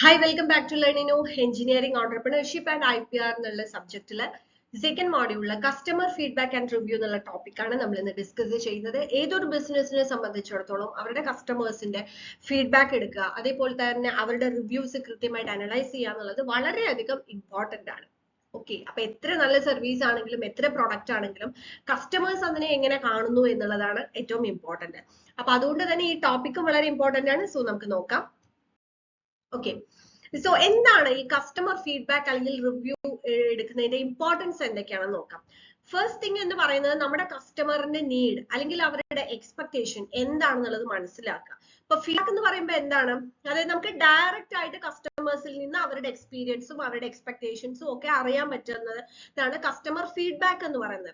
Hi, welcome back to Learning Engineering Entrepreneurship and IPR എന്നുള്ള സബ്ജക്റ്റില് second മോഡ്യൂളില് customer feedback and review എന്നുള്ള ടോപ്പിക്കാണ് നമ്മൾ ഇന്ന് ഡിസ്കസ് ചെയ്യുന്നത്. ഏതൊരു ബിസിനസിനെ സംബന്ധിച്ചിടത്തോളം അവരുടെ കസ്റ്റമേഴ്സിന്റെ ഫീഡ്ബാക്ക് എടുക്കുക, അതേപോലെ തന്നെ അവരുടെ റിവ്യൂസ് കൃത്യമായിട്ട് അനലൈസ് ചെയ്യുക എന്നുള്ളത് വളരെയധികം ഇമ്പോർട്ടന്റ് ആണ്. ഓക്കെ, അപ്പൊ എത്ര നല്ല സർവീസ് ആണെങ്കിലും എത്ര പ്രൊഡക്റ്റ് ആണെങ്കിലും കസ്റ്റമേഴ്സ് അതിനെ എങ്ങനെ കാണുന്നു എന്നുള്ളതാണ് ഏറ്റവും ഇമ്പോർട്ടന്റ്. അപ്പൊ അതുകൊണ്ട് തന്നെ ഈ ടോപ്പിക്കും വളരെ ഇമ്പോർട്ടന്റ് ആണ്. സോ നമുക്ക് നോക്കാം. ഓക്കെ, സോ എന്താണ് ഈ കസ്റ്റമർ ഫീഡ്ബാക്ക് അല്ലെങ്കിൽ റിവ്യൂ എടുക്കുന്നതിന്റെ ഇമ്പോർട്ടൻസ് എന്തൊക്കെയാണെന്ന് നോക്കാം. ഫസ്റ്റ് തിങ് എന്ന് പറയുന്നത് നമ്മുടെ കസ്റ്റമറിന്റെ നീഡ് അല്ലെങ്കിൽ അവരുടെ എക്സ്പെക്ടേഷൻ എന്താണെന്നുള്ളത് മനസ്സിലാക്കുക. ഇപ്പൊ ഫീഡ്ബാക്ക് എന്ന് പറയുമ്പോൾ എന്താണ്, അതായത് നമുക്ക് ഡയറക്റ്റ് ആയിട്ട് കസ്റ്റമേഴ്സിൽ നിന്ന് അവരുടെ എക്സ്പീരിയൻസും അവരുടെ എക്സ്പെക്ടേഷൻസും ഒക്കെ അറിയാൻ പറ്റുന്നതാണ് കസ്റ്റമർ ഫീഡ്ബാക്ക് എന്ന് പറയുന്നത്.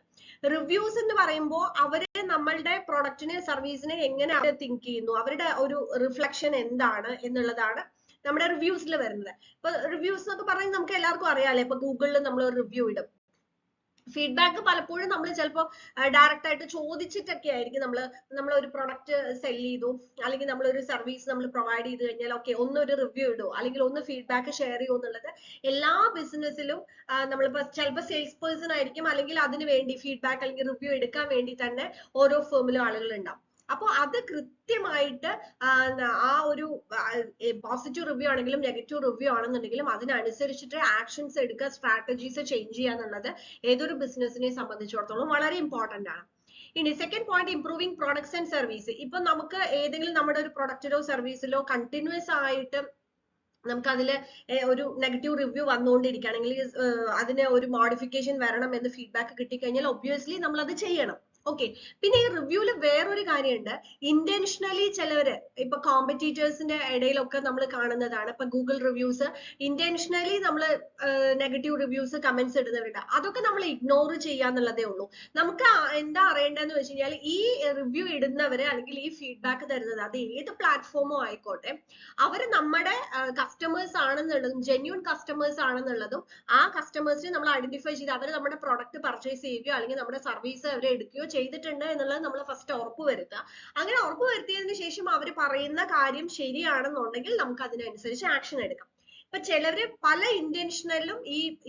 റിവ്യൂസ് എന്ന് പറയുമ്പോൾ അവര് നമ്മളുടെ പ്രൊഡക്റ്റിനെ സർവീസിനെ എങ്ങനെ അവർ തിങ്ക് ചെയ്യുന്നു, അവരുടെ ഒരു റിഫ്ലക്ഷൻ എന്താണ് എന്നുള്ളതാണ് നമ്മുടെ റിവ്യൂസിൽ വരുന്നത്. ഇപ്പൊ റിവ്യൂസ് എന്നൊക്കെ പറഞ്ഞാൽ നമുക്ക് എല്ലാവർക്കും അറിയാലോ. ഇപ്പൊ ഗൂഗിളിൽ നമ്മൾ ഒരു റിവ്യൂ ഇടും. ഫീഡ്ബാക്ക് പലപ്പോഴും നമ്മൾ ചിലപ്പോൾ ഡയറക്റ്റ് ആയിട്ട് ചോദിച്ചിട്ടൊക്കെ ആയിരിക്കും നമ്മൾ ഒരു പ്രൊഡക്റ്റ് സെൽ ചെയ്തു അല്ലെങ്കിൽ നമ്മൾ ഒരു സർവീസ് നമ്മൾ പ്രൊവൈഡ് ചെയ്ത് കഴിഞ്ഞാൽ ഓക്കെ ഒന്നൊരു റിവ്യൂ ഇടുമോ അല്ലെങ്കിൽ ഒന്ന് ഫീഡ്ബാക്ക് ഷെയർ ചെയ്യുമോ എന്നുള്ളത് എല്ലാ ബിസിനസ്സിലും നമ്മളിപ്പോ ചിലപ്പോൾ സെയിൽസ് പേഴ്സൺ ആയിരിക്കും, അല്ലെങ്കിൽ അതിന് വേണ്ടി ഫീഡ്ബാക്ക് അല്ലെങ്കിൽ റിവ്യൂ എടുക്കാൻ വേണ്ടി തന്നെ ഓരോ ഫേമിലും ആളുകൾ ഉണ്ടാവും. അപ്പോൾ അത് കൃത്യമായിട്ട് ആ ഒരു പോസിറ്റീവ് റിവ്യൂ ആണെങ്കിലും നെഗറ്റീവ് റിവ്യൂ ആണെന്നുണ്ടെങ്കിലും അതിനനുസരിച്ചിട്ട് ആക്ഷൻസ് എടുക്കുക, സ്ട്രാറ്റജീസ് ചേഞ്ച് ചെയ്യുക എന്നുള്ളത് ഏതൊരു ബിസിനസിനെ സംബന്ധിച്ചിടത്തോളം വളരെ ഇമ്പോർട്ടന്റ് ആണ്. ഇനി second point, improving products and service. ഇപ്പൊ നമുക്ക് ഏതെങ്കിലും നമ്മുടെ ഒരു പ്രൊഡക്റ്റിലോ സർവീസിലോ കണ്ടിന്യൂസ് ആയിട്ട് നമുക്ക് അതില് ഒരു നെഗറ്റീവ് റിവ്യൂ വന്നുകൊണ്ടിരിക്കുകയാണെങ്കിൽ അതിന് ഒരു മോഡിഫിക്കേഷൻ വരണം എന്ന് ഫീഡ്ബാക്ക് കിട്ടിക്കഴിഞ്ഞാൽ ഒബ്വിയസ്ലി നമ്മൾ അത് ചെയ്യണം. ഓക്കെ, പിന്നെ ഈ റിവ്യൂല് വേറൊരു കാര്യമുണ്ട്. ഇന്റൻഷനലി ചിലവര് ഇപ്പൊ കോമ്പറ്റീറ്റേഴ്സിന്റെ ഇടയിലൊക്കെ നമ്മൾ കാണുന്നതാണ്. ഇപ്പൊ ഗൂഗിൾ റിവ്യൂസ് ഇന്റൻഷനലി നമ്മൾ നെഗറ്റീവ് റിവ്യൂസ് കമന്റ്സ് ഇടുന്നവരുണ്ട്. അതൊക്കെ നമ്മൾ ഇഗ്നോർ ചെയ്യാന്നുള്ളതേ ഉള്ളൂ. നമുക്ക് എന്താ അറിയേണ്ടതെന്ന് വെച്ച് കഴിഞ്ഞാൽ ഈ റിവ്യൂ ഇടുന്നവര് അല്ലെങ്കിൽ ഈ ഫീഡ്ബാക്ക് തരുന്നത് അത് ഏത് പ്ലാറ്റ്ഫോമോ ആയിക്കോട്ടെ, അവര് നമ്മുടെ കസ്റ്റമേഴ്സ് ആണെന്നുള്ളതും ജെന്യൂൻ കസ്റ്റമേഴ്സ് ആണെന്നുള്ളതും ആ കസ്റ്റമേഴ്സിനെ നമ്മൾ ഐഡന്റിഫൈ ചെയ്ത് അവർ നമ്മുടെ പ്രൊഡക്റ്റ് പർച്ചേസ് ചെയ്യുകയോ അല്ലെങ്കിൽ നമ്മുടെ സർവീസ് അവരെ എടുക്കുകയോ ചെയ്തിട്ടുണ്ട് എന്നുള്ളത് നമ്മൾ ഫസ്റ്റ് ഉറപ്പ് വരുത്തുക. അങ്ങനെ ഉറപ്പ് വരുത്തിയതിനു ശേഷം അവർ പറയുന്ന കാര്യം ശരിയാണെന്നുണ്ടെങ്കിൽ നമുക്ക് അതിനനുസരിച്ച് ആക്ഷൻ എടുക്കാം. ഇപ്പൊ ചിലര് പല ഇന്റൻഷനലും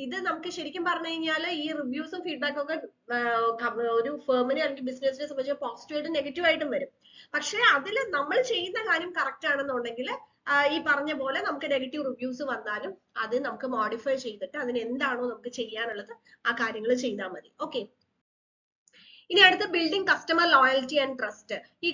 ഇത് നമുക്ക് ശരിക്കും പറഞ്ഞു കഴിഞ്ഞാൽ ഈ റിവ്യൂസും ഫീഡ്ബാക്കും ഒക്കെ ഒരു ഫേമിനെ അല്ലെങ്കിൽ ബിസിനസിനെ സംബന്ധിച്ച് പോസിറ്റീവായിട്ടും നെഗറ്റീവ് ആയിട്ടും വരും. പക്ഷെ അതിൽ നമ്മൾ ചെയ്യുന്ന കാര്യം കറക്റ്റ് ആണെന്നുണ്ടെങ്കിൽ ഈ പറഞ്ഞ പോലെ നമുക്ക് നെഗറ്റീവ് റിവ്യൂസ് വന്നാലും അത് നമുക്ക് മോഡിഫൈ ചെയ്തിട്ട് അതിന് എന്താണോ നമുക്ക് ചെയ്യാനുള്ളത് ആ കാര്യങ്ങൾ ചെയ്താൽ മതി. ഓക്കെ, ഇനി അടുത്ത building customer loyalty and trust. ഈ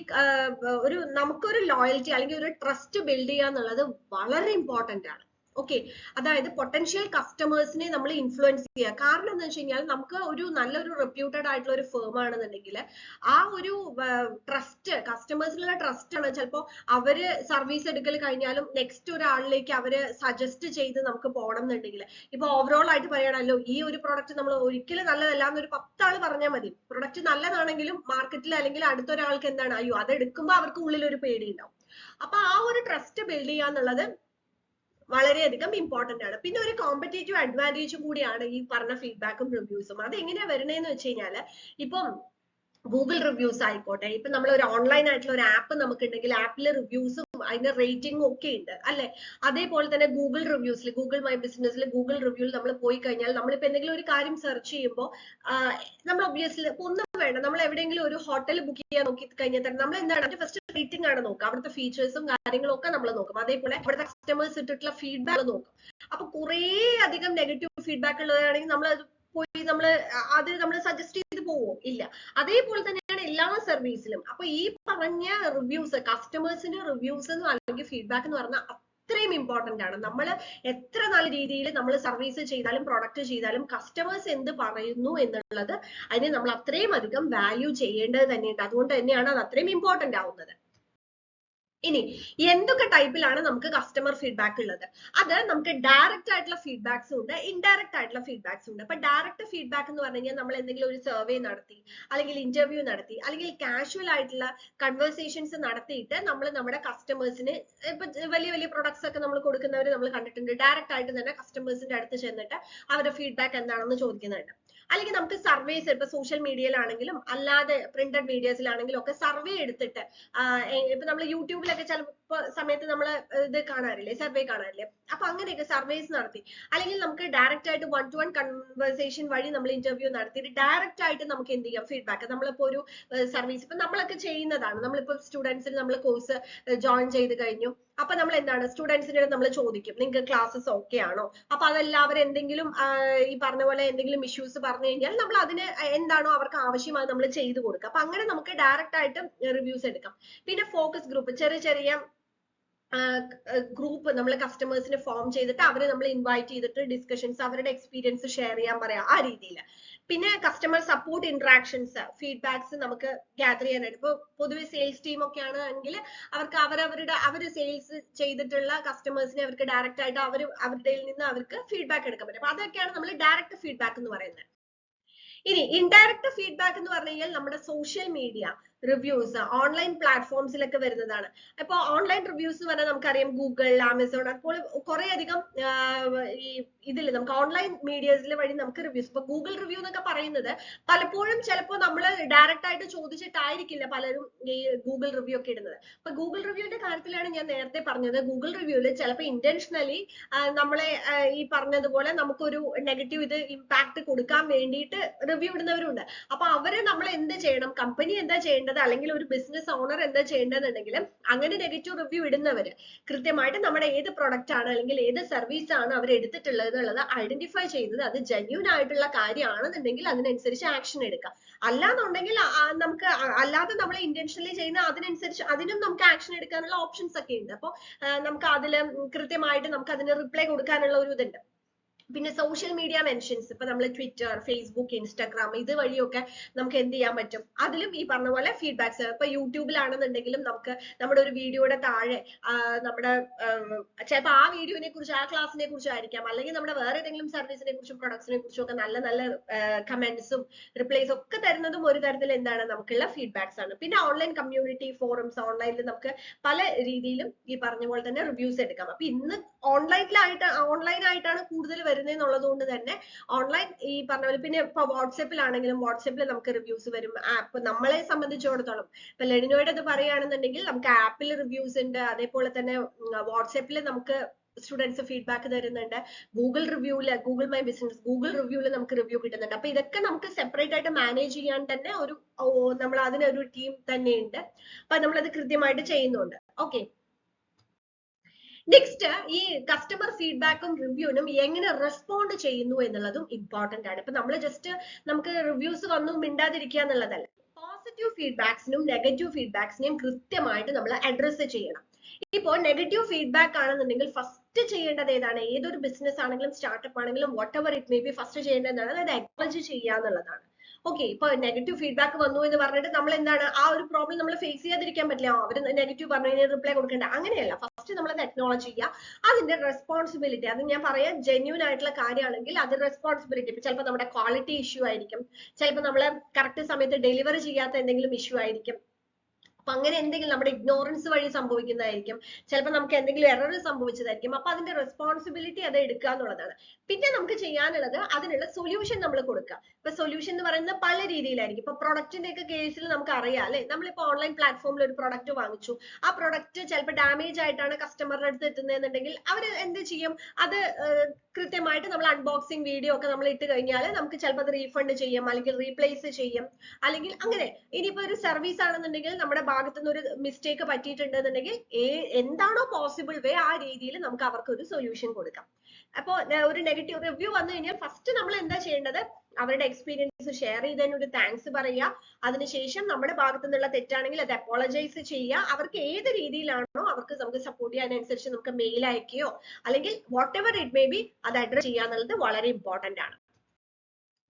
നമുക്കൊരു ലോയൽറ്റി അല്ലെങ്കിൽ ഒരു ട്രസ്റ്റ് ബിൽഡ് ചെയ്യുക എന്നുള്ളത് വളരെ ഇമ്പോർട്ടന്റ് ആണ്. ഓക്കെ, അതായത് പൊട്ടൻഷ്യൽ കസ്റ്റമേഴ്സിനെ നമ്മൾ ഇൻഫ്ലുവൻസ് ചെയ്യുക. കാരണം എന്താ വെച്ച് കഴിഞ്ഞാൽ നമുക്ക് ഒരു നല്ലൊരു റെപ്യൂട്ടഡ് ആയിട്ടുള്ള ഒരു ഫേം ആണെന്നുണ്ടെങ്കിൽ ആ ഒരു ട്രസ്റ്റ്, കസ്റ്റമേഴ്സിനുള്ള ട്രസ്റ്റ് ആണ് ചിലപ്പോൾ അവര് സർവീസ് എടുക്കൽ കഴിഞ്ഞാലും നെക്സ്റ്റ് ഒരാളിലേക്ക് അവര് സജസ്റ്റ് ചെയ്ത് നമുക്ക് പോകണം എന്നുണ്ടെങ്കിൽ, ഇപ്പൊ ഓവറോൾ ആയിട്ട് പറയണല്ലോ ഈ ഒരു പ്രോഡക്റ്റ് നമ്മൾ ഒരിക്കലും നല്ലതല്ല എന്നൊരു 10 ആള് പറഞ്ഞാൽ മതി. പ്രൊഡക്റ്റ് നല്ലതാണെങ്കിലും മാർക്കറ്റിൽ അല്ലെങ്കിൽ അടുത്തൊരാൾക്ക് എന്താണ് അയ്യോ അത് എടുക്കുമ്പോൾ അവർക്ക് ഉള്ളിൽ ഒരു പേടി ഉണ്ടാവും. അപ്പൊ ആ ഒരു ട്രസ്റ്റ് ബിൽഡ് ചെയ്യുക എന്നുള്ളത് വളരെയധികം ഇമ്പോർട്ടന്റ് ആണ്. പിന്നെ ഒരു കോമ്പറ്റേറ്റീവ് അഡ്വാൻറ്റേജും കൂടിയാണ് ഈ പറഞ്ഞ ഫീഡ്ബാക്കും റിവ്യൂസും. അത് എങ്ങനെയാ വരണേന്ന് വെച്ച് കഴിഞ്ഞാല് ഇപ്പം ഗൂഗിൾ റിവ്യൂസ് ആയിക്കോട്ടെ, ഇപ്പൊ നമ്മൾ ഒരു ഓൺലൈൻ ആയിട്ടുള്ള ഒരു ആപ്പ് നമുക്കുണ്ടെങ്കിൽ ആപ്പിലെ റിവ്യൂസും അതിന്റെ റേറ്റിംഗും ഒക്കെ ഉണ്ട് അല്ലെ. അതേപോലെ തന്നെ ഗൂഗിൾ റിവ്യൂസിൽ, ഗൂഗിൾ മൈ ബിസിനസ്സിൽ ഗൂഗിൾ റിവ്യൂവിൽ നമ്മൾ പോയി കഴിഞ്ഞാൽ നമ്മളിപ്പോ എന്തെങ്കിലും ഒരു കാര്യം സെർച്ച് ചെയ്യുമ്പോൾ നമ്മൾ ഒബ്വിയസ്ലി ഒന്നും വേണ്ട, നമ്മൾ എവിടെയെങ്കിലും ഒരു ഹോട്ടൽ ബുക്ക് ചെയ്യാൻ നോക്കി കഴിഞ്ഞാൽ തന്നെ നമ്മൾ എന്താണ് ഫസ്റ്റ് റേറ്റിംഗ് ആണ് നോക്കുക, അവിടുത്തെ ഫീച്ചേഴ്സും കാര്യങ്ങളും ഒക്കെ നമ്മൾ നോക്കും. അതേപോലെ അവിടുത്തെ കസ്റ്റമേഴ്സ് ഇട്ടിട്ടുള്ള ഫീഡ്ബാക്ക് നോക്കും. അപ്പൊ കുറേ അധികം നെഗറ്റീവ് ഫീഡ്ബാക്ക് ഉള്ളതാണെങ്കിൽ നമ്മൾ പോയി നമ്മൾ സജസ്റ്റ് ചെയ്ത് പോവോ? ഇല്ല. അതേപോലെ തന്നെയാണ് എല്ലാ സർവീസിലും. അപ്പൊ ഈ പറഞ്ഞ റിവ്യൂസ്, കസ്റ്റമേഴ്സിന്റെ റിവ്യൂസ് അല്ലെങ്കിൽ ഫീഡ്ബാക്ക് എന്ന് പറഞ്ഞാൽ അത്രയും ഇമ്പോർട്ടന്റ് ആണ്. നമ്മൾ എത്ര നല്ല രീതിയിൽ നമ്മൾ സർവീസ് ചെയ്താലും പ്രൊഡക്റ്റ് ചെയ്താലും കസ്റ്റമേഴ്സ് എന്ത് പറയുന്നു എന്നുള്ളത് അതിനെ നമ്മൾ അത്രയും അധികം വാല്യൂ ചെയ്യേണ്ടത് തന്നെയുണ്ട്. അതുകൊണ്ട് തന്നെയാണ് അത് അത്രയും ഇമ്പോർട്ടന്റ് ആവുന്നത്. ഇനി എന്തൊക്കെ ടൈപ്പിലാണ് നമുക്ക് കസ്റ്റമർ ഫീഡ്ബാക്ക് ഉള്ളത്? അത് നമുക്ക് ഡയറക്റ്റ് ആയിട്ടുള്ള ഫീഡ്ബാക്സും ഉണ്ട്, ഇൻഡയറക്റ്റ് ആയിട്ടുള്ള ഫീഡ്ബാക്സും ഉണ്ട്. അപ്പൊ ഡയറക്റ്റ് ഫീഡ്ബാക്ക് എന്ന് പറഞ്ഞു കഴിഞ്ഞാൽ നമ്മൾ എന്തെങ്കിലും ഒരു സർവേ നടത്തി അല്ലെങ്കിൽ ഇന്റർവ്യൂ നടത്തി അല്ലെങ്കിൽ കാഷ്വൽ ആയിട്ടുള്ള കൺവേഴ്സേഷൻസ് നടത്തിയിട്ട് നമ്മൾ നമ്മുടെ കസ്റ്റമേഴ്സിന് ഇപ്പൊ വലിയ വലിയ പ്രൊഡക്ട്സ് ഒക്കെ നമ്മൾ കൊടുക്കുന്നവർ നമ്മൾ കണ്ടിട്ടുണ്ട്. ഡയറക്റ്റ് ആയിട്ട് തന്നെ കസ്റ്റമേഴ്സിന്റെ അടുത്ത് ചെന്നിട്ട് അവരുടെ ഫീഡ്ബാക്ക് എന്താണെന്ന് ചോദിക്കുന്നുണ്ട്. അല്ലെങ്കിൽ നമുക്ക് സർവേസ് ഇപ്പൊ സോഷ്യൽ മീഡിയയിലാണെങ്കിലും അല്ലാതെ പ്രിന്റഡ് മീഡിയസിലാണെങ്കിലും ഒക്കെ സർവേ എടുത്തിട്ട് ഇപ്പൊ നമ്മൾ യൂട്യൂബിലൊക്കെ ചിലപ്പോ സമയത്ത് നമ്മൾ ഇത് കാണാറില്ലേ, സർവേ കാണാറില്ലേ, അപ്പൊ അങ്ങനെയൊക്കെ സർവേസ് നടത്തി, അല്ലെങ്കിൽ നമുക്ക് ഡയറക്റ്റ് ആയിട്ട് 1-to-1 കൺവേഴ്സേഷൻ വഴി നമ്മൾ ഇന്റർവ്യൂ നടത്തിയിട്ട് ഡയറക്റ്റ് ആയിട്ട് നമുക്ക് എന്ത് ചെയ്യാം, ഫീഡ്ബാക്ക്. നമ്മളിപ്പോ ഒരു സർവീസ് ഇപ്പൊ നമ്മളൊക്കെ ചെയ്യുന്നതാണ്. നമ്മളിപ്പോ സ്റ്റുഡൻസിന് നമ്മൾ കോഴ്സ് ജോയിൻ ചെയ്ത് കഴിഞ്ഞു, അപ്പൊ നമ്മൾ എന്താണ് സ്റ്റുഡൻസിനോട് നമ്മൾ ചോദിക്കും നിങ്ങൾക്ക് ക്ലാസ്സസ് ഓക്കെ ആണോ, അപ്പൊ അതെല്ലാവരും എന്തെങ്കിലും ഈ പറഞ്ഞ പോലെ എന്തെങ്കിലും ഇഷ്യൂസ് പറഞ്ഞു കഴിഞ്ഞാൽ നമ്മൾ അതിന് എന്താണോ അവർക്ക് ആവശ്യം അത് നമ്മൾ ചെയ്തു കൊടുക്കുക. അപ്പൊ അങ്ങനെ നമുക്ക് ഡയറക്റ്റ് ആയിട്ട് റിവ്യൂസ് എടുക്കാം. പിന്നെ ഫോക്കസ് ഗ്രൂപ്പ്, ചെറിയ ചെറിയ ഗ്രൂപ്പ് നമ്മൾ കസ്റ്റമേഴ്സിനെ ഫോം ചെയ്തിട്ട് അവരെ നമ്മൾ ഇൻവൈറ്റ് ചെയ്തിട്ട് ഡിസ്കഷൻസ്, അവരുടെ എക്സ്പീരിയൻസ് ഷെയർ ചെയ്യാൻ പറയാം, ആ രീതിയിൽ. പിന്നെ കസ്റ്റമർ സപ്പോർട്ട് ഇന്ററാക്ഷൻസ്, ഫീഡ്ബാക്സ് നമുക്ക് ഗ്യാദർ ചെയ്യാനായിട്ട്. ഇപ്പൊ പൊതുവെ സെയിൽസ് ടീം ഒക്കെ ആണെങ്കിൽ അവർക്ക് അവർ സെയിൽസ് ചെയ്തിട്ടുള്ള കസ്റ്റമേഴ്സിനെ അവർക്ക് ഡയറക്റ്റ് ആയിട്ട് അവരുടെ നിന്ന് അവർക്ക് ഫീഡ്ബാക്ക് എടുക്കാൻ പറ്റും. അപ്പൊ അതൊക്കെയാണ് നമ്മൾ ഡയറക്റ്റ് ഫീഡ്ബാക്ക് എന്ന് പറയുന്നത്. ഇനി ഇൻഡയറക്റ്റ് ഫീഡ്ബാക്ക് എന്ന് പറഞ്ഞു കഴിഞ്ഞാൽ നമ്മുടെ സോഷ്യൽ മീഡിയ റിവ്യൂസ്, ഓൺലൈൻ പ്ലാറ്റ്ഫോംസിലൊക്കെ വരുന്നതാണ്. ഇപ്പൊ ഓൺലൈൻ റിവ്യൂസ് പറഞ്ഞാൽ നമുക്കറിയാം ഗൂഗിൾ, ആമസോൺ, അപ്പോൾ കുറെ അധികം ഈ ഇതിൽ നമുക്ക് ഓൺലൈൻ മീഡിയസിൽ വഴി നമുക്ക് റിവ്യൂസ്. ഇപ്പൊ ഗൂഗിൾ റിവ്യൂ എന്നൊക്കെ പറയുന്നത് പലപ്പോഴും ചിലപ്പോൾ നമ്മൾ ഡയറക്റ്റ് ആയിട്ട് ചോദിച്ചിട്ടായിരിക്കില്ല പലരും ഈ ഗൂഗിൾ റിവ്യൂ ഒക്കെ ഇടുന്നത്. അപ്പൊ ഗൂഗിൾ റിവ്യൂവിന്റെ കാര്യത്തിലാണ് ഞാൻ നേരത്തെ പറഞ്ഞത്, ഗൂഗിൾ റിവ്യൂവിൽ ചിലപ്പോൾ ഇന്റൻഷനലി നമ്മളെ ഈ പറഞ്ഞതുപോലെ നമുക്കൊരു നെഗറ്റീവ് ഇത് ഇമ്പാക്ട് കൊടുക്കാൻ വേണ്ടിയിട്ട് റിവ്യൂ ഇടുന്നവരുണ്ട്. അപ്പൊ അവര് നമ്മൾ എന്ത് ചെയ്യണം, കമ്പനി എന്താ ചെയ്യേണ്ടത്, അല്ലെങ്കിൽ ഒരു ബിസിനസ് ഓണർ എന്താ ചെയ്യേണ്ടതെന്നുണ്ടെങ്കിൽ അങ്ങനെ നെഗറ്റീവ് റിവ്യൂ ഇടുന്നവര് കൃത്യമായിട്ട് നമ്മുടെ ഏത് പ്രൊഡക്റ്റ് ആണ് അല്ലെങ്കിൽ ഏത് സർവീസ് ആണ് അവർ എടുത്തിട്ടുള്ളത് എന്നുള്ളത് ഐഡന്റിഫൈ ചെയ്തത് അത് ജെന്യൂൻ ആയിട്ടുള്ള കാര്യമാണെന്നുണ്ടെങ്കിൽ അതിനനുസരിച്ച് ആക്ഷൻ എടുക്കാം. അല്ലാന്നുണ്ടെങ്കിൽ നമുക്ക് അല്ലാതെ നമ്മൾ ഇന്റൻഷനലി ചെയ്യുന്ന അതിനനുസരിച്ച് അതിനും നമുക്ക് ആക്ഷൻ എടുക്കാനുള്ള ഓപ്ഷൻസ് ഒക്കെ ഉണ്ട്. അപ്പൊ നമുക്ക് അതില് കൃത്യമായിട്ട് നമുക്ക് അതിന് റിപ്ലൈ കൊടുക്കാനുള്ള ഒരു ഇതുണ്ട്. പിന്നെ സോഷ്യൽ മീഡിയ മെൻഷൻസ്, ഇപ്പൊ നമ്മൾ ട്വിറ്റർ, ഫേസ്ബുക്ക്, ഇൻസ്റ്റാഗ്രാം ഇത് വഴിയൊക്കെ നമുക്ക് എന്ത് ചെയ്യാൻ പറ്റും, അതിലും ഈ പറഞ്ഞ പോലെ ഫീഡ്ബാക്സ്. ഇപ്പൊ യൂട്യൂബിലാണെന്നുണ്ടെങ്കിലും നമുക്ക് നമ്മുടെ ഒരു വീഡിയോയുടെ താഴെ നമ്മുടെ ചിലപ്പോൾ ആ വീഡിയോനെ കുറിച്ച് ആ ക്ലാസ്സിനെ കുറിച്ചായിരിക്കാം, അല്ലെങ്കിൽ നമ്മുടെ വേറെ ഏതെങ്കിലും സർവീസിനെ കുറിച്ചും പ്രൊഡക്ട്സിനെ കുറിച്ചും ഒക്കെ നല്ല നല്ല കമന്റ്സും റിപ്ലൈസും ഒക്കെ തരുന്നതും ഒരു തരത്തിൽ എന്താണ് നമുക്കുള്ള ഫീഡ്ബാക്സ് ആണ്. പിന്നെ ഓൺലൈൻ കമ്മ്യൂണിറ്റി ഫോറംസ്, ഓൺലൈനിൽ നമുക്ക് പല രീതിയിലും ഈ പറഞ്ഞ പോലെ തന്നെ റിവ്യൂസ് എടുക്കാം. അപ്പൊ ഇന്ന് ഓൺലൈനായിട്ടാണ് കൂടുതൽ വരുന്നത് കൊണ്ട് തന്നെ ഓൺലൈൻ ഈ പറഞ്ഞ പോലെ. പിന്നെ ഇപ്പൊ വാട്സാപ്പിലാണെങ്കിലും വാട്സാപ്പിൽ നമുക്ക് റിവ്യൂസ് വരും. ആപ്പ് നമ്മളെ സംബന്ധിച്ചിടത്തോളം ഇപ്പൊ ലെഡിനോയുടെ ഇത് പറയുകയാണെന്നുണ്ടെങ്കിൽ നമുക്ക് ആപ്പിൽ റിവ്യൂസ് ഉണ്ട്, അതേപോലെ തന്നെ വാട്സാപ്പിൽ നമുക്ക് സ്റ്റുഡൻസ് ഫീഡ്ബാക്ക് തരുന്നുണ്ട്, ഗൂഗിൾ റിവ്യൂല്, ഗൂഗിൾ മൈ ബിസിനസ്, ഗൂഗിൾ റിവ്യൂല് നമുക്ക് റിവ്യൂ കിട്ടുന്നുണ്ട്. അപ്പൊ ഇതൊക്കെ നമുക്ക് സെപ്പറേറ്റ് ആയിട്ട് മാനേജ് ചെയ്യാൻ തന്നെ നമ്മൾ അതിനൊരു ടീം തന്നെ ഉണ്ട്. അപ്പൊ നമ്മളത് കൃത്യമായിട്ട് ചെയ്യുന്നുണ്ട്. ഓക്കെ, നെക്സ്റ്റ് ഈ കസ്റ്റമർ ഫീഡ്ബാക്കും റിവ്യൂവിനും എങ്ങനെ റെസ്പോണ്ട് ചെയ്യുന്നു എന്നുള്ളതും ഇമ്പോർട്ടന്റ് ആണ്. ഇപ്പൊ നമ്മൾ ജസ്റ്റ് നമുക്ക് റിവ്യൂസ് വന്നു മിണ്ടാതിരിക്കുക എന്നുള്ളതല്ല, പോസിറ്റീവ് ഫീഡ്ബാക്സിനും നെഗറ്റീവ് ഫീഡ്ബാക്സിനെയും കൃത്യമായിട്ട് നമ്മൾ അഡ്രസ് ചെയ്യണം. ഇപ്പോൾ നെഗറ്റീവ് ഫീഡ്ബാക്ക് ആണെന്നുണ്ടെങ്കിൽ ഫസ്റ്റ് ചെയ്യേണ്ടത് ഏതാണ്, ഏതൊരു ബിസിനസ് ആണെങ്കിലും സ്റ്റാർട്ടപ്പ് ആണെങ്കിലും what ever it may be first ചെയ്യേണ്ടത് എന്താണ്, അതായത് അക്നോളജ് ചെയ്യുക എന്നുള്ളതാണ്. ഓക്കെ, ഇപ്പൊ നെഗറ്റീവ് ഫീഡ്ബാക്ക് വന്നു എന്ന് പറഞ്ഞിട്ട് നമ്മൾ എന്താണ് ആ ഒരു പ്രോബ്ലം നമ്മൾ ഫേസ് ചെയ്യാതിരിക്കാൻ പറ്റില്ല, അവർ നെഗറ്റീവ് പറഞ്ഞു റിപ്ലൈ കൊടുക്കേണ്ട, അങ്ങനെയല്ല. ഫസ്റ്റ് നമ്മൾ അത് അക്നോളജ് ചെയ്യുക, അതിന്റെ റെസ്പോൺസിബിലിറ്റി, അത് ഞാൻ പറയാം ജെന്യൂൻ ആയിട്ടുള്ള കാര്യമാണെങ്കിൽ അത് റെസ്പോൺസിബിലിറ്റി. ഇപ്പൊ ചിലപ്പോൾ നമ്മുടെ ക്വാളിറ്റി ഇഷ്യൂ ആയിരിക്കും, ചിലപ്പോൾ നമ്മൾ കറക്റ്റ് സമയത്ത് ഡെലിവറി ചെയ്യാത്ത എന്തെങ്കിലും ഇഷ്യൂ ആയിരിക്കും. അപ്പൊ അങ്ങനെ എന്തെങ്കിലും നമ്മുടെ ഇഗ്നോറൻസ് വഴി സംഭവിക്കുന്നതായിരിക്കും, ചിലപ്പോൾ നമുക്ക് എന്തെങ്കിലും എറർ സംഭവിച്ചതായിരിക്കും. അപ്പൊ അതിന്റെ റെസ്പോൺസിബിലിറ്റി അത് എടുക്കുക എന്നുള്ളതാണ്. പിന്നെ നമുക്ക് ചെയ്യാനുള്ളത് അതിനുള്ള സൊല്യൂഷൻ നമ്മൾ കൊടുക്കുക. ഇപ്പൊ സൊല്യൂഷൻ എന്ന് പറയുന്നത് പല രീതിയിലായിരിക്കും. ഇപ്പൊ പ്രൊഡക്റ്റിന്റെ ഒക്കെ കേസിൽ നമുക്ക് അറിയാം അല്ലെ, നമ്മളിപ്പോ ഓൺലൈൻ പ്ലാറ്റ്ഫോമിൽ ഒരു പ്രൊഡക്റ്റ് വാങ്ങിച്ചു, ആ പ്രൊഡക്റ്റ് ചിലപ്പോൾ ഡാമേജ് ആയിട്ടാണ് കസ്റ്റമറുടെ അടുത്ത് എത്തുന്നതെന്നുണ്ടെങ്കിൽ അവർ എന്ത് ചെയ്യും, അത് കൃത്യമായിട്ട് നമ്മൾ അൺബോക്സിങ് വീഡിയോ ഒക്കെ നമ്മൾ ഇട്ട് കഴിഞ്ഞാൽ നമുക്ക് ചിലപ്പോൾ അത് റീഫണ്ട് ചെയ്യാം, അല്ലെങ്കിൽ റീപ്ലേസ് ചെയ്യും, അല്ലെങ്കിൽ അങ്ങനെ. ഇനിയിപ്പോ ഒരു സർവീസ് ആണെന്നുണ്ടെങ്കിൽ നമ്മുടെ ഭാഗത്തുനിന്ന് ഒരു മിസ്റ്റേക്ക് പറ്റിയിട്ടുണ്ടെന്നുണ്ടെങ്കിൽ എന്താണോ പോസിബിൾ വേ ആ രീതിയിൽ നമുക്ക് അവർക്ക് ഒരു സൊല്യൂഷൻ കൊടുക്കാം. അപ്പോ ഒരു നെഗറ്റീവ് റിവ്യൂ വന്നു കഴിഞ്ഞാൽ ഫസ്റ്റ് നമ്മൾ എന്താ ചെയ്യേണ്ടത്, അവരുടെ എക്സ്പീരിയൻസ് ഷെയർ ചെയ്തതിന് ഒരു താങ്ക്സ് പറയുക, അതിനുശേഷം നമ്മുടെ ഭാഗത്തു നിന്നുള്ള തെറ്റാണെങ്കിൽ അത് അപ്പോളജൈസ് ചെയ്യുക. അവർക്ക് ഏത് രീതിയിലാണോ അവർക്ക് നമുക്ക് സപ്പോർട്ട് ചെയ്യാനനുസരിച്ച് നമുക്ക് മെയിൽ അയക്കുകയോ അല്ലെങ്കിൽ what ever it may be അത് അഡ്രസ് ചെയ്യുക എന്നുള്ളത് വളരെ ഇമ്പോർട്ടന്റ് ആണ്.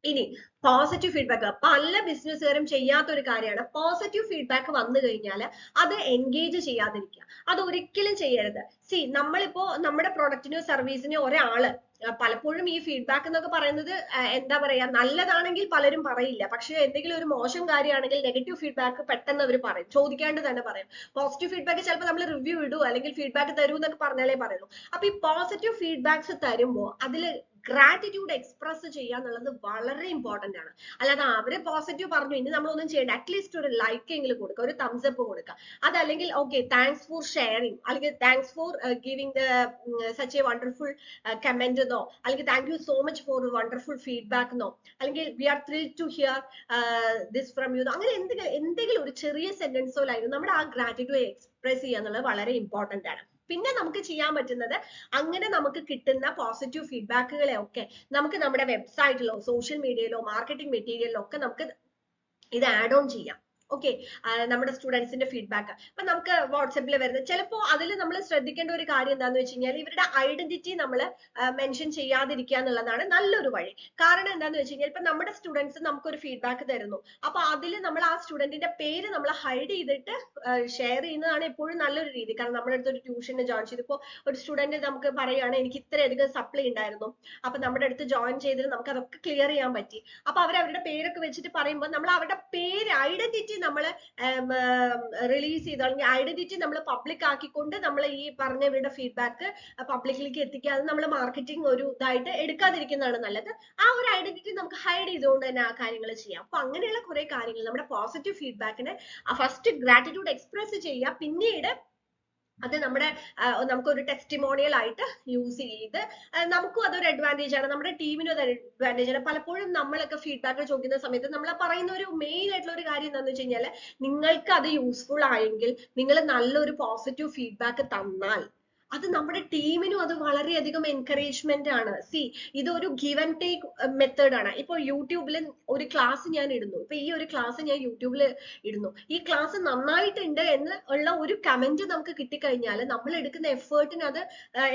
ഇനി പോസിറ്റീവ് ഫീഡ്ബാക്ക് പല ബിസിനസ്സുകാരും ചെയ്യാത്ത ഒരു കാര്യമാണ്. പോസിറ്റീവ് ഫീഡ്ബാക്ക് വന്നു കഴിഞ്ഞാൽ അത് എൻഗേജ് ചെയ്യാതിരിക്കുക, അത് ഒരിക്കലും ചെയ്യരുത്. നമ്മളിപ്പോ നമ്മുടെ പ്രൊഡക്റ്റിനോ സർവീസിനോ ഒരാള് പലപ്പോഴും ഈ ഫീഡ്ബാക്ക് എന്നൊക്കെ പറയുന്നത് എന്താ പറയാ, നല്ലതാണെങ്കിൽ പലരും പറയില്ല, പക്ഷെ എന്തെങ്കിലും ഒരു മോശം കാര്യമാണെങ്കിൽ നെഗറ്റീവ് ഫീഡ്ബാക്ക് പെട്ടെന്ന് അവർ പറയും, ചോദിക്കാണ്ട് തന്നെ പറയും. പോസിറ്റീവ് ഫീഡ്ബാക്ക് ചിലപ്പോൾ നമ്മൾ റിവ്യൂ ഇടൂ അല്ലെങ്കിൽ ഫീഡ്ബാക്ക് തരൂ എന്നൊക്കെ പറഞ്ഞാലേ പറയുള്ളൂ. അപ്പൊ ഈ പോസിറ്റീവ് ഫീഡ്ബാക്സ് തരുമ്പോൾ അതിൽ ഗ്രാറ്റിറ്റ്യൂഡ് എക്സ്പ്രസ് ചെയ്യുക എന്നുള്ളത് വളരെ ഇമ്പോർട്ടന്റ് ആണ്. അല്ലാതെ അവര് പോസിറ്റീവ് പറഞ്ഞു ഇനി നമ്മളൊന്നും ചെയ്യേണ്ട, അറ്റ്ലീസ്റ്റ് ഒരു ലൈക്ക് എങ്കിലും കൊടുക്കുക, ഒരു തംസ് അപ്പ് കൊടുക്കുക. അതല്ലെങ്കിൽ ഓക്കെ താങ്ക്സ് ഫോർ ഷെയറിങ്, അല്ലെങ്കിൽ thanks for giving the such a wonderful comment എന്നോ, അല്ലെങ്കിൽ thank you so much for wonderful feedback എന്നോ, അല്ലെങ്കിൽ we are thrilled to hear this from you, അങ്ങനെ എന്തെങ്കിലും ഒരു ചെറിയ സെന്റൻസോ ലൈനോ നമ്മുടെ ആ ഗ്രാറ്റിറ്റ്യൂഡ് എക്സ്പ്രസ് ചെയ്യുക എന്നുള്ളത് വളരെ ഇമ്പോർട്ടന്റ് ആണ്. പിന്നെ നമുക്ക് ചെയ്യാൻ പറ്റുന്നത് അങ്ങനെ നമുക്ക് കിട്ടുന്ന പോസിറ്റീവ് ഫീഡ്ബാക്കുകളെ ഒക്കെ നമുക്ക് നമ്മുടെ വെബ്സൈറ്റിലോ സോഷ്യൽ മീഡിയയിലോ മാർക്കറ്റിംഗ് മെറ്റീരിയലിലോ ഒക്കെ നമുക്ക് ഇത് ആഡ് ഓൺ ചെയ്യാം. ഓക്കെ, നമ്മുടെ സ്റ്റുഡൻസിന്റെ ഫീഡ്ബാക്ക് അപ്പൊ നമുക്ക് വാട്സപ്പിൽ വരുന്നത് ചിലപ്പോ അതിൽ നമ്മൾ ശ്രദ്ധിക്കേണ്ട ഒരു കാര്യം എന്താന്ന് വെച്ച് കഴിഞ്ഞാൽ ഇവരുടെ ഐഡന്റിറ്റി നമ്മൾ മെൻഷൻ ചെയ്യാതിരിക്കുക എന്നുള്ളതാണ് നല്ലൊരു വഴി. കാരണം എന്താന്ന് വെച്ച് കഴിഞ്ഞാൽ ഇപ്പൊ നമ്മുടെ സ്റ്റുഡൻസ് നമുക്കൊരു ഫീഡ്ബാക്ക് തരുന്നു, അപ്പൊ അതിൽ നമ്മൾ ആ സ്റ്റുഡന്റിന്റെ പേര് നമ്മൾ ഹൈഡ് ചെയ്തിട്ട് ഷെയർ ചെയ്യുന്നതാണ് എപ്പോഴും നല്ലൊരു രീതി. കാരണം നമ്മുടെ അടുത്ത് ഒരു ട്യൂഷന് ജോയിൻ ചെയ്തപ്പോ ഒരു സ്റ്റുഡന്റ് നമുക്ക് പറയുകയാണ് എനിക്ക് ഇത്രയധികം സപ്ലൈ ഉണ്ടായിരുന്നു, അപ്പൊ നമ്മുടെ അടുത്ത് ജോയിൻ ചെയ്തിട്ട് നമുക്ക് അതൊക്കെ ക്ലിയർ ചെയ്യാൻ പറ്റി. അപ്പൊ അവരുടെ പേരൊക്കെ വെച്ചിട്ട് പറയുമ്പോൾ നമ്മൾ അവരുടെ പേര് ഐഡന്റിറ്റി നമ്മൾ റിലീസ് ചെയ്ത് അല്ലെങ്കിൽ ഐഡന്റിറ്റി നമ്മൾ പബ്ലിക് ആക്കിക്കൊണ്ട് നമ്മൾ ഈ പറഞ്ഞവരുടെ ഫീഡ്ബാക്ക് പബ്ലിക്കിലേക്ക് എത്തിക്കാതെ നമ്മൾ മാർക്കറ്റിംഗ് ഒരു ഇതായിട്ട് എടുക്കാതിരിക്കുന്നതാണ് നല്ലത്. ആ ഒരു ഐഡന്റിറ്റി നമുക്ക് ഹൈഡ് ചെയ്തുകൊണ്ട് തന്നെ ആ കാര്യങ്ങൾ ചെയ്യാം. അപ്പൊ അങ്ങനെയുള്ള കുറെ കാര്യങ്ങൾ നമ്മുടെ പോസിറ്റീവ് ഫീഡ്ബാക്കിനെ ഫസ്റ്റ് ഗ്രാറ്റിറ്റ്യൂഡ് എക്സ്പ്രസ് ചെയ്യുക, പിന്നീട് അത് നമ്മുടെ നമുക്കൊരു ടെസ്റ്റിമോണിയൽ ആയിട്ട് യൂസ് ചെയ്ത് നമുക്കും അതൊരു അഡ്വാൻറ്റേജ് ആണ്, നമ്മുടെ ടീമിനും അത് അഡ്വാൻറ്റേജ് ആണ്. പലപ്പോഴും നമ്മളൊക്കെ ഫീഡ്ബാക്ക് ചോദിക്കുന്ന സമയത്ത് നമ്മൾ പറയുന്ന ഒരു മെയിൻ ആയിട്ടുള്ള ഒരു കാര്യം എന്താണെന്ന് വെച്ച് കഴിഞ്ഞാൽ നിങ്ങൾക്ക് അത് യൂസ്ഫുൾ ആയെങ്കിൽ നിങ്ങൾ നല്ലൊരു പോസിറ്റീവ് ഫീഡ്ബാക്ക് തന്നാൽ അത് നമ്മുടെ ടീമിനും അത് വളരെയധികം എൻകറേജ്മെന്റ് ആണ്. സി, ഇതൊരു ഗിവ് ആൻഡ് ടേക്ക് മെത്തേഡ് ആണ്. ഇപ്പൊ യൂട്യൂബിൽ ഒരു ക്ലാസ് ഞാൻ ഇടുന്നു, ഇപ്പൊ ഈ ഒരു ക്ലാസ് ഞാൻ യൂട്യൂബിൽ ഇടുന്നു, ഈ ക്ലാസ് നന്നായിട്ടുണ്ട് എന്ന് ഉള്ള ഒരു കമന്റ് നമുക്ക് കിട്ടിക്കഴിഞ്ഞാൽ നമ്മൾ എടുക്കുന്ന എഫേർട്ടിന് അത്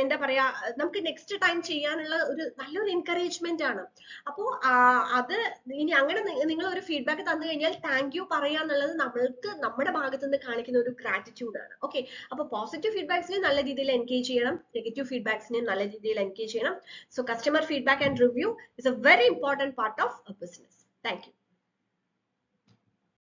എന്താ പറയാ നമുക്ക് നെക്സ്റ്റ് ടൈം ചെയ്യാനുള്ള ഒരു നല്ലൊരു എൻകറേജ്മെന്റ് ആണ്. അപ്പോ അത് ഇനി അങ്ങനെ നിങ്ങൾ ഒരു ഫീഡ്ബാക്ക് തന്നു കഴിഞ്ഞാൽ താങ്ക് യു പറയാന്നുള്ളത് നമ്മൾക്ക് നമ്മുടെ ഭാഗത്ത് നിന്ന് കാണിക്കുന്ന ഒരു ഗ്രാറ്റിറ്റ്യൂഡ് ആണ്. ഓക്കെ, അപ്പൊ പോസിറ്റീവ് ഫീഡ്ബാക്സിനെ നല്ല രീതിയിൽ എൻഗേജ് ചെയ്യണം, നെഗറ്റീവ് ഫീഡ്ബാക്സിനെ നല്ല രീതിയിൽ എൻഗേജ് ചെയ്യണം. So customer feedback and review is A very important part of A business.